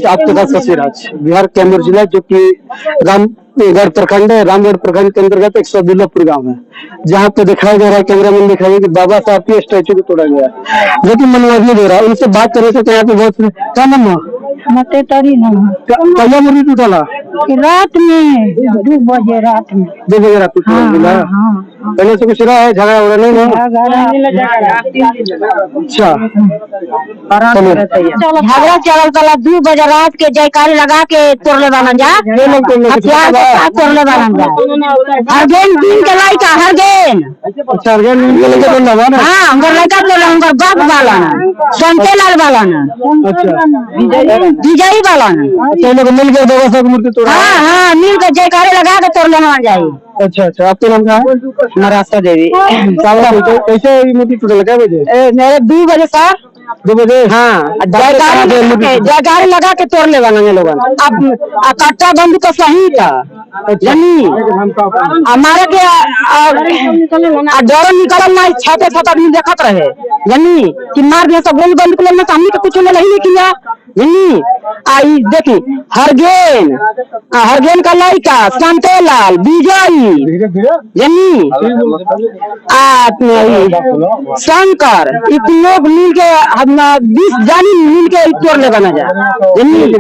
आपके पास ससीराज बिहार कैमूर जिला जो कि रामगढ़ प्रखंड है। रामगढ़ प्रखंड के अंतर्गत 100 गांव है, जहाँ पे दिखाया जा रहा है, कैमरामैन दिखाइए कि बाबा साहब के स्टैचू को तोड़ा गया है, जो कि मनोवादी दे रहा है। उनसे बात करें तो यहाँ पे बहुत क्या नाम है? मते तरी ना कहिया मुर्गी टूटला? रात में 2 बजे रात में 2 बजे रात को मिला। पहले से कुछ रहा है झगड़ा वगड़ा नहीं ना? अच्छा, झगड़ा चल तला 2 बजे रात के जयकारी लगा के तोड़ले वाला जा हथियार के साथ तोड़ले वाला जा हरगेन दिन के लाइका हरगेन। अच्छा, हरगेन दिन के लाइका तोड़ना बा ना? हां, हमर लाइका तोड़ले, हमर बाप वाला ना, संते लाल वाला ना। अच्छा, विजयी वाला ना। अच्छा, लोग मिल के बाबा साहब की मूर्ति तोड़ा? हां, मिल के जयकारी लगा के तोड़ले ना जाए। अच्छा, आपका नाम क्या है? नरासा देवी। कैसे मूर्ति टूटल? क्या बजे? मेरे 2 बजे सर 2 बजे। हाँ, जयकारी लगा के तोड़ने वाला है लोग। अब कट्टा बंदूक का सही था जनी हमारे के डर निकल ना छाते छाता भी देखत रहे जनी कि मार दिया सब गोली बंदूक लेना हमने के कुछ नहीं किया जनी। आई देखी हरगेन का लड़का संतेलाल विजयी जनी शंकर लोग मिल के 20 जानी मिल के तोड़ने बना जा।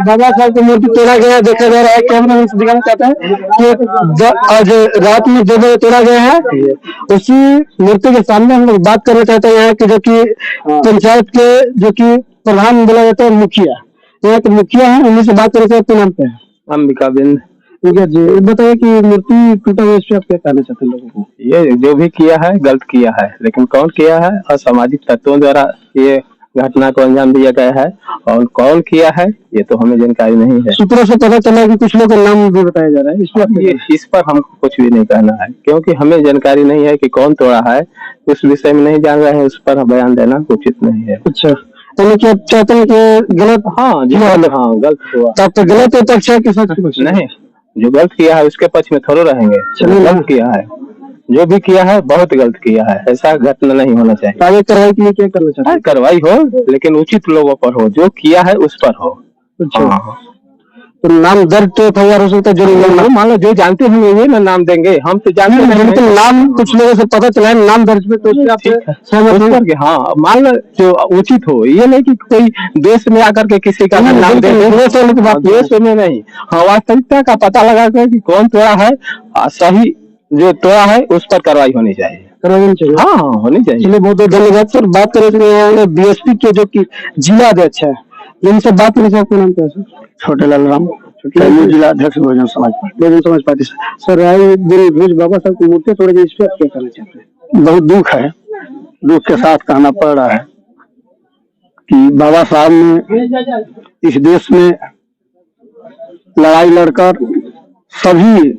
बाबा साहब की मूर्ति तोड़ा गया देखा जा रहा है। कैमरा में दिखाना चाहता है कि आज रात में 2 बजे तोड़ा गया है। उसी मूर्ति के सामने हम लोग बात करना चाहते हैं यहाँ की जो कि पंचायत के जो कि प्रधान बोला जाता है मुखिया, यहाँ के मुखिया है, उन्हीं से बात करना चाहते हैं। नाम पे अंबिका बिंद। जी, बताइए कि मूर्ति टूटा हुआ इस पे आप क्या कहना चाहते हैं लोगों को? ये जो भी किया है गलत किया है, लेकिन कौन किया है? असामाजिक तत्वों द्वारा ये घटना को अंजाम दिया गया है, और कौन किया है ये तो हमें जानकारी नहीं है। सूत्रों से पता चला कि कुछ लोग का नाम भी बताया जा रहा है। इस पर हमको कुछ भी नहीं कहना है, क्योंकि हमें जानकारी नहीं है कि कौन तोड़ा है। उस विषय में नहीं जान रहे हैं, उस पर बयान देना उचित नहीं है। अच्छा, तो क्या चाहते हैं कि गलत? हाँ जी, हाँ गलत हुआ। तब तो गलत है तो अच्छा कि सच? नहीं, जो गलत किया है उसके पक्ष में थोड़ा रहेंगे। गलत किया है, जो भी किया है बहुत गलत किया है, ऐसा घटना नहीं होना चाहिए। आगे कार्रवाई के लिए क्या करना चाहते हैं? कार्रवाई हो, लेकिन उचित लोगों पर हो, जो किया है उस पर हो। अच्छा, तो नाम दर्ज तो तैयार हो सकता है जो मान लो जो जानते होंगे वो ना नाम देंगे, हम तो जानते नहीं, लेकिन नाम कुछ लोगों से पता चला है नाम दर्ज पे, तो उससे हाँ मान लो जो उचित हो। ये नहीं कि कोई देश में आकर के किसी का नाम दे, देश में नहीं। हाँ, वास्तविकता का पता लगा कर कि कौन तोड़ा है, सही जो तोड़ा है उस पर कार्रवाई होनी चाहिए। हाँ, होनी चाहिए। चलिए, बहुत बहुत धन्यवाद सर। बात करें बीएसपी के जो कि जिला अध्यक्ष है, इनसे बात करने से आपका नाम क्या है सर? छोटे लाल राम, जिला अध्यक्ष बहुजन समाज पार्टी। सर, आए दिन रोज बाबा साहब की मूर्ति तोड़े गई, इस पर क्या करना चाहते हैं? बहुत दुख है, दुख के साथ कहना पड़ रहा है कि बाबा साहब ने इस देश में लड़ाई लड़कर सभी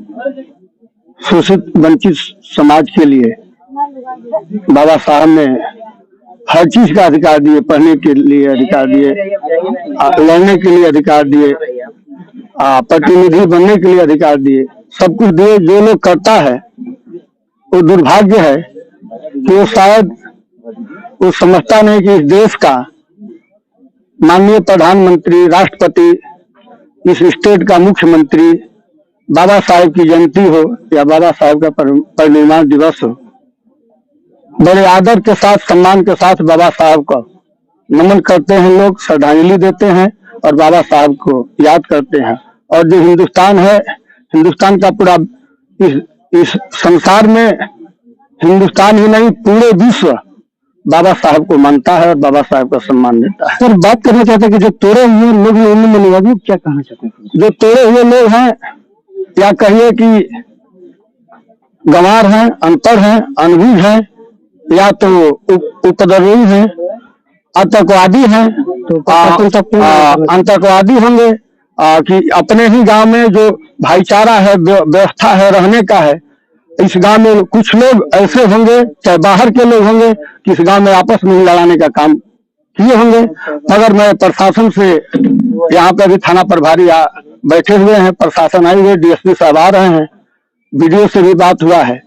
शोषित वंचित समाज के लिए बाबा साहब ने हर चीज का अधिकार दिए, पढ़ने के लिए अधिकार दिए, लड़ने के लिए अधिकार दिए, प्रतिनिधि बनने के लिए अधिकार दिए, सब कुछ दिए। जो लोग करता है वो दुर्भाग्य है कि वो शायद वो समझता नहीं कि इस देश का माननीय प्रधानमंत्री, राष्ट्रपति, इस स्टेट का मुख्यमंत्री बाबा साहब की जयंती हो या बाबा साहब का परिनिर्वाण दिवस हो, बड़े आदर के साथ, सम्मान के साथ बाबा साहब का नमन करते हैं, लोग श्रद्धांजलि देते हैं और बाबा साहब को याद करते हैं। और जो हिंदुस्तान है, हिंदुस्तान का पूरा इस संसार में हिंदुस्तान ही नहीं पूरे विश्व बाबा साहब को मानता है और बाबा साहब का सम्मान देता है। सर, बात करना चाहते हैं कि जो तोड़े हुए लोग हैं, क्या कहना चाहते हैं? जो तोड़े हुए लोग हैं, या कहिए कि गंवार हैं, अनपढ़ हैं, अनभिज्ञ हैं, या तो उपद्रवी हैं, आतंकवादी हैं, तो आतंकवादी होंगे कि अपने ही गांव में जो भाईचारा है, व्यवस्था है, रहने का है, इस गांव में कुछ लोग ऐसे होंगे, चाहे बाहर के लोग होंगे, कि इस गांव में आपस में ही लड़ाने का काम किए होंगे। मगर मैं प्रशासन से, यहाँ पे भी थाना प्रभारी बैठे हुए हैं, प्रशासन आए हुए, डीएसपी साहब आ रहे हैं, वीडियो से भी बात हुआ है।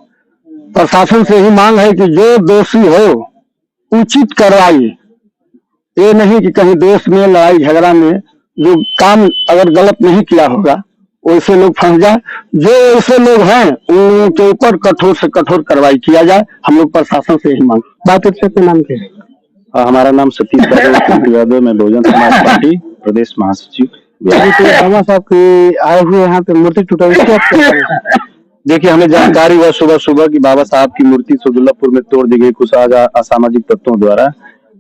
प्रशासन से ही मांग है कि जो दोषी हो उचित कार्रवाई, ये नहीं कि कहीं देश में लड़ाई झगड़ा में जो काम अगर गलत नहीं किया होगा वैसे लोग फंस जाए, जो ऐसे लोग हैं उन लोगों के ऊपर कठोर से कठोर कार्रवाई किया जाए। हम लोग प्रशासन से यही मांग। बात करते नाम के हमारा नाम सतीश यादव, मैं बहुजन समाज पार्टी प्रदेश महासचिव। बाबा साहब की आए हुए यहाँ पे मूर्ति टूटा, इसकी आप क्या कहेंगे? देखिए, हमें जानकारी हुआ सुबह सुबह कि बाबा साहब की मूर्ति सदुल्लापुर में तोड़ दी गई कुछ असामाजिक तत्वों द्वारा।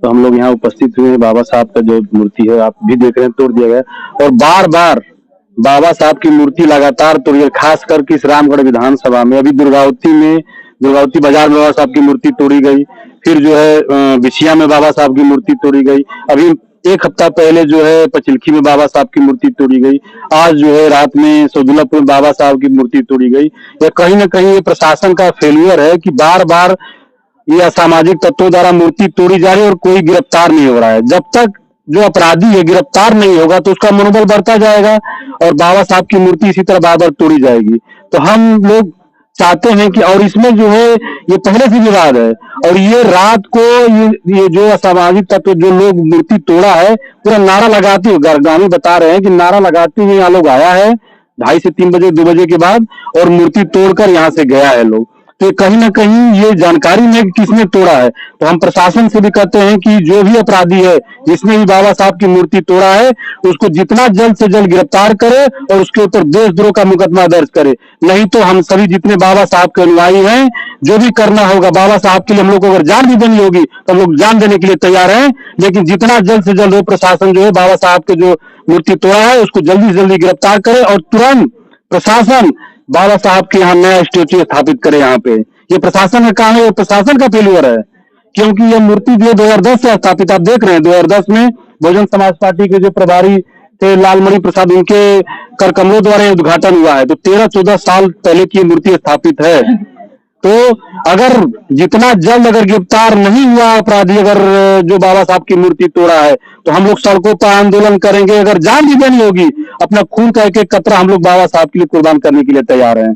तो हम लोग यहाँ उपस्थित हुए हैं। बाबा साहब का जो मूर्ति है आप भी देख रहे हैं, तोड़ दिया गया और बार बार बाबा साहब की मूर्ति लगातार तोड़ी है। खास करके इस रामगढ़ विधानसभा में अभी दुर्गावती बाजार में बाबा साहब की मूर्ति तोड़ी गई, फिर जो है बिछिया में बाबा साहब की मूर्ति तोड़ी गई, अभी एक हफ्ता पहले जो है पचिलखी में बाबा साहब की मूर्ति तोड़ी गई, आज जो है रात में सदुल्लापुर में बाबा साहब की मूर्ति तोड़ी गई। यह कहीं ना कहीं ये प्रशासन का फेलियर है कि बार बार ये असामाजिक तत्वों द्वारा मूर्ति तोड़ी जा रही है और कोई गिरफ्तार नहीं हो रहा है। जब तक जो अपराधी है गिरफ्तार नहीं होगा तो उसका मनोबल बढ़ता जाएगा और बाबा साहब की मूर्ति इसी तरह बार बार तोड़ी जाएगी। तो हम लोग चाहते हैं कि, और इसमें जो है ये पहले से विवाद है और ये रात को ये जो असामाजिक तत्व जो लोग मूर्ति तोड़ा है पूरा नारा लगाते हुए, गांवी बता रहे हैं कि नारा लगाते हुए यहाँ लोग आया है 2:30 से 3 बजे 2 बजे के बाद और मूर्ति तोड़कर यहाँ से गया है लोग। तो कहीं ना कहीं ये जानकारी में कि किसने तोड़ा है। तो हम प्रशासन से भी कहते हैं कि जो भी अपराधी है जिसने भी बाबा साहब की मूर्ति तोड़ा है उसको जितना जल्द से जल्द गिरफ्तार करे और उसके ऊपर देशद्रोह का मुकदमा दर्ज करे। नहीं तो हम सभी जितने बाबा साहब के अनुयायी हैं जो भी करना होगा बाबा साहब के लिए, हम लोग को अगर जान भी देनी होगी तो हम लोग जान देने के लिए तैयार हैं। लेकिन जितना जल्द से जल्द वो प्रशासन जो है बाबा साहब के जो मूर्ति तोड़ा है उसको जल्दी से जल्दी गिरफ्तार करे और तुरंत प्रशासन बाबा साहब के यहाँ नया स्टेच्यू स्थापित करे। यहाँ पे ये प्रशासन का काम है, ये प्रशासन का फेलियर है क्योंकि ये मूर्ति जो 2010 से स्थापित, आप देख रहे हैं 2010 में बहुजन समाज पार्टी के जो प्रभारी थे लालमणि प्रसाद, उनके कर कमलों द्वारा उद्घाटन हुआ है। तो 13-14 साल पहले की मूर्ति स्थापित है। तो अगर जितना जल्द अगर गिरफ्तार नहीं हुआ अपराधी अगर जो बाबा साहब की मूर्ति तोड़ा है तो हम लोग सड़कों पर आंदोलन करेंगे। अगर जान भी देनी होगी अपना खून का एक कतरा हम लोग बाबा साहब के लिए कुर्बान करने के लिए तैयार हैं।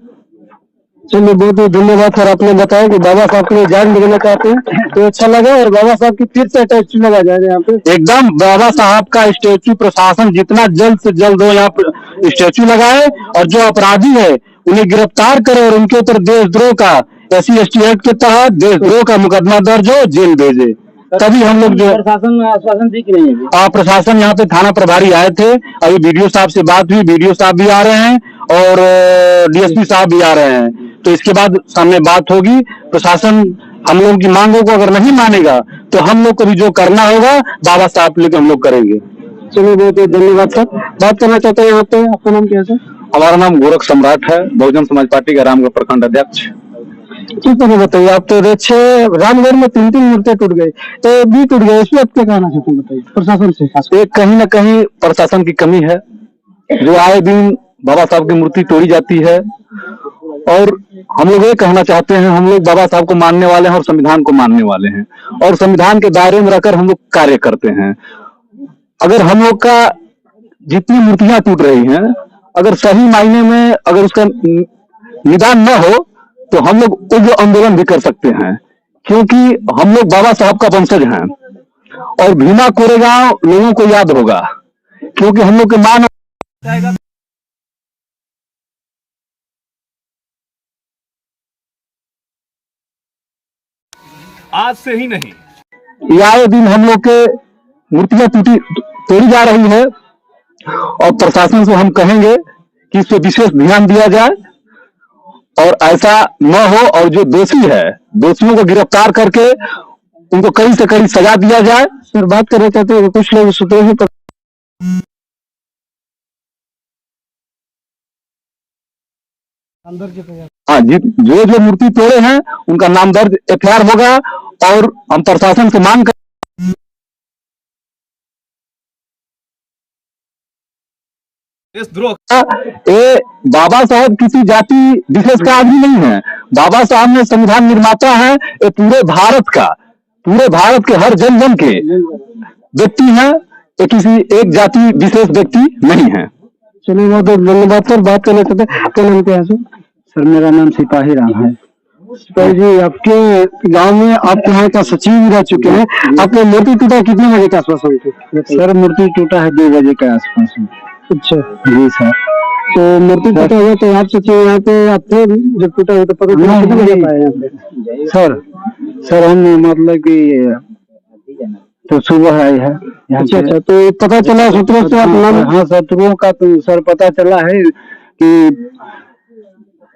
चलिए, बहुत बहुत धन्यवाद सर, आपने बताया कि बाबा साहब के लिए जान देना चाहते हैं तो अच्छा लगा। और बाबा साहब की फिर से स्टैच्यू लगा जाएगा यहाँ पे, एकदम बाबा साहब का स्टैच्यू प्रशासन जितना जल्द से जल्द हो यहाँ पे स्टैच्यू लगाए और जो अपराधी है उन्हें गिरफ्तार करे और उनके ऊपर देशद्रोह का SC/ST एक्ट के तहत देशद्रोह का मुकदमा दर्ज हो, जेल भेजे। तभी हम लोग जो प्रशासन आश्वासन दी कि नहीं है? प्रशासन यहाँ पे थाना प्रभारी आए थे, अभी BDO साहब से बात हुई, BDO साहब भी आ रहे हैं और DSP साहब भी आ रहे हैं। तो इसके बाद सामने बात होगी। प्रशासन हम लोगों की मांगों को अगर नहीं मानेगा तो हम लोग को भी जो करना होगा बाबा साहब लेकर हम लोग करेंगे। चलिए, बहुत बहुत धन्यवाद सर। बात करना चाहते हैं यहाँ पे, आपका नाम क्या है सर? हमारा नाम गोरख सम्राट है, बहुजन समाज पार्टी का रामगढ़ प्रखंड अध्यक्ष। ठीक है, बताइए आप तो रामगढ़ में 3 मूर्तियां टूट गई, तो भी टूट गई, इसमें आप क्या कहना चाहते हैं बताइए प्रशासन से? एक कहीं ना कहीं प्रशासन की कमी है जो आए दिन बाबा साहब की मूर्ति तोड़ी जाती है और हम लोग ये कहना चाहते हैं, हम लोग बाबा साहब को मानने वाले हैं और संविधान को मानने वाले हैं और संविधान के दायरे में रहकर हम लोग कार्य करते हैं। अगर हम लोग का जितनी मूर्तियां टूट रही हैं अगर सही मायने में अगर उसका निदान न हो तो हम लोग उग्र आंदोलन भी कर सकते हैं क्योंकि हम लोग बाबा साहब का वंशज हैं और भीमा कोरेगांव लोगों को याद होगा क्योंकि हम लोग के मान आज से ही नहीं, आए दिन हम लोग के मूर्तियां तोड़ी जा रही है और प्रशासन से हम कहेंगे कि इस पर विशेष ध्यान दिया जाए और ऐसा न हो और जो दोषी है दोषियों को गिरफ्तार करके उनको कड़ी से कड़ी सजा दिया जाए। सर, बात करना चाहते हैं कुछ लोग सूत्रों से हाँ जी, जो मूर्ति तोड़े हैं उनका नाम दर्ज FIR होगा और हम प्रशासन से मांग कर देशद्रोह ये बाबा साहब किसी जाति विशेष का आदमी नहीं है। बाबा साहब ने संविधान निर्माता है, ये पूरे भारत के हर जन के व्यक्ति हैं, ये किसी एक जाति विशेष व्यक्ति नहीं है। चलिए, बहुत बहुत धन्यवाद सर। बात करना चाहते हैं, आपका नाम क्या है सर? सर मेरा नाम सिपाही राम है। तो जी आपके गांव में आप यहाँ का सचिव भी रह चुके हैं, आपने मूर्ति टूटा कितने बजे के आसपास हुई थी? सर मूर्ति टूटा है 2 बजे के आसपास में। अच्छा, जी सर। तो मूर्ति टूटा हुआ तो आप सचिव यहाँ पे आप थे जब टूटा हुआ तो पता चला कितने बजे पाए यहाँ पे? सर हम मतलब कि तो सुबह आई है। अच्छा अच्छा, तो पता चला सूत्रों से आप नाम? हाँ शत्रुओं का तो सर पता चला है कि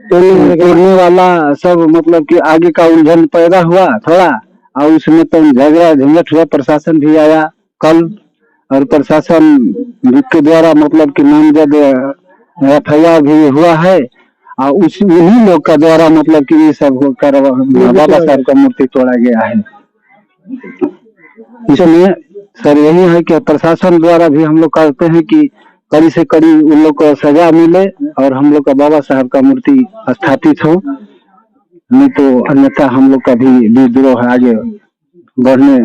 तोड़ने वाला सब मतलब कि आगे का उलझन पैदा हुआ थोड़ा, और उसमें तो झगड़ा झंझट हुआ। प्रशासन भी आया कल, और प्रशासन के द्वारा मतलब कि नामजद FIR भी हुआ है, और उन्हीं लोग का द्वारा मतलब कि ये सब कर बाबा साहब का मूर्ति तोड़ा गया है। इसलिए सर यही है कि प्रशासन द्वारा भी हम लोग कहते हैं कि कड़ी से कड़ी उन लोग को सजा मिले और हम लोग का बाबा साहब का मूर्ति स्थापित हो, नहीं तो अन्यथा हम लोग का भी विद्रोह आगे बढ़ने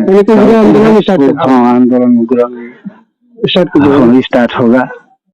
आंदोलन हाँ आंदोलन स्टार्ट होगा।